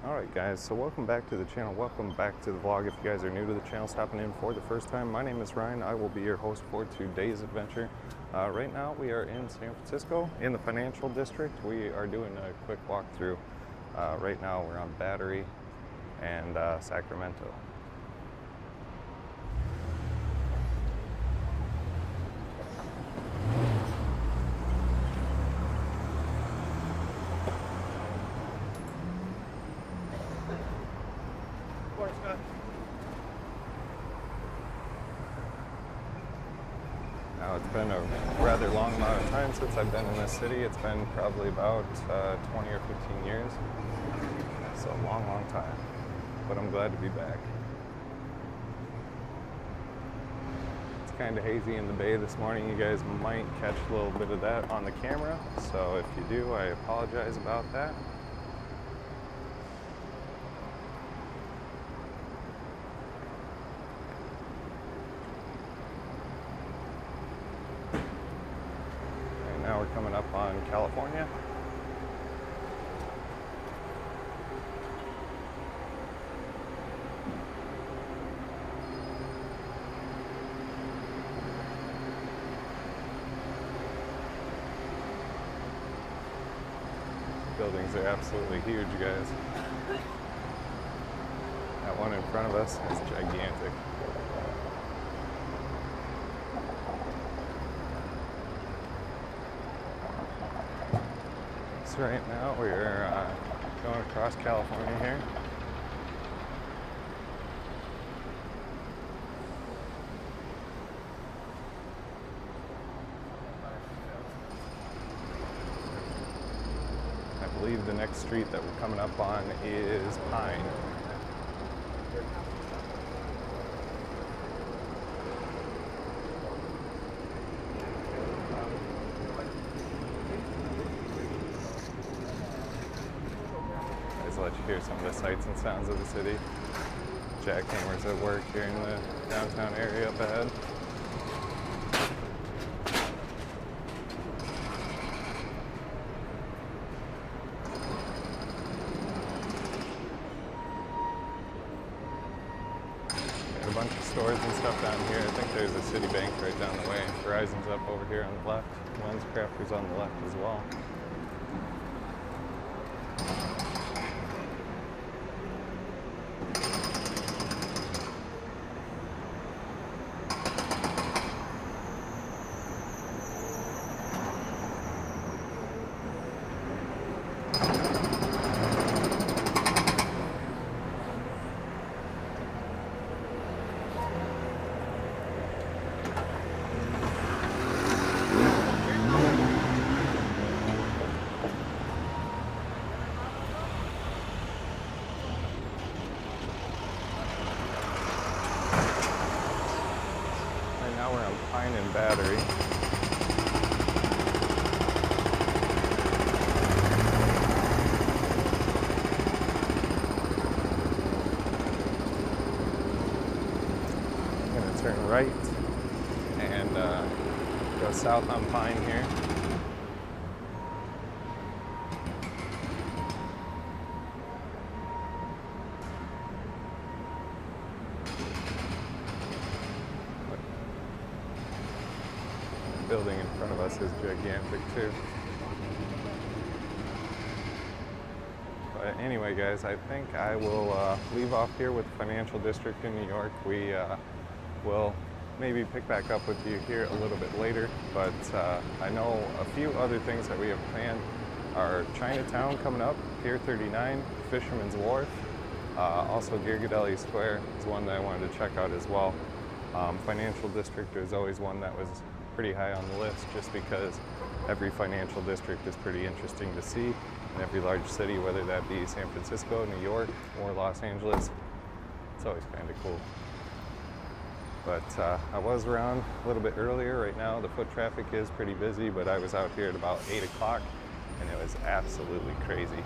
Alright guys, so welcome back to the channel, welcome back to the vlog. If you guys are new to the channel, stopping in for the first time, my name is Ryan. I will be your host for today's adventure. Right now we are in San Francisco, in the financial district. We are doing a quick walkthrough. Right now we're on Battery and Sacramento. Now, it's been a rather long amount of time since I've been in this city. It's been probably about 20 or 15 years. It's a long, long time, but I'm glad to be back. It's kind of hazy in the bay this morning. You guys might catch a little bit of that on the camera, so if you do, I apologize about that. Now we're coming up on California. Buildings are absolutely huge, guys. That one in front of us is gigantic. Right now we're going across California here. I believe the next street that we're coming up on is Pine. Let you hear some of the sights and sounds of the city. Jackhammers at work here in the downtown area up ahead. Got a bunch of stores and stuff down here. I think there's a Citibank right down the way. Verizon's up over here on the left. LensCrafters on the left as well. Now we're on Pine and Battery. I'm going to turn right and go south on Pine here. Building in front of us is gigantic too. But anyway, guys, I think I will leave off here with the financial district in New York. We will maybe pick back up with you here a little bit later, but I know a few other things that we have planned are Chinatown coming up, Pier 39, Fisherman's Wharf, also Ghirardelli Square is one that I wanted to check out as well. Financial district is always one that was pretty high on the list just because every financial district is pretty interesting to see in every large city, whether that be San Francisco, New York, or Los Angeles. It's always kind of cool. But I was around a little bit earlier. Right now the foot traffic is pretty busy, but I was out here at about 8 o'clock and it was absolutely crazy.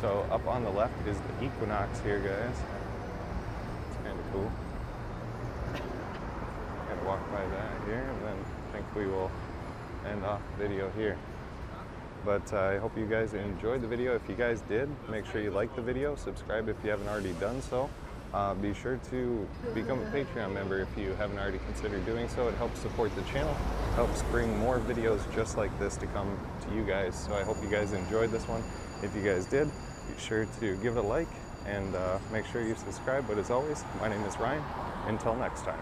So up on the left is the Equinox here, guys. It's kind of cool. Gonna walk by that here, and then I think we will end off the video here. But I hope you guys enjoyed the video. If you guys did, make sure you like the video, subscribe if you haven't already done so. Be sure to become a Patreon member if you haven't already considered doing so. It helps support the channel, helps bring more videos just like this to come to you guys. So I hope you guys enjoyed this one. If you guys did, be sure to give it a like and make sure you subscribe. But as always, my name is Ryan. Until next time.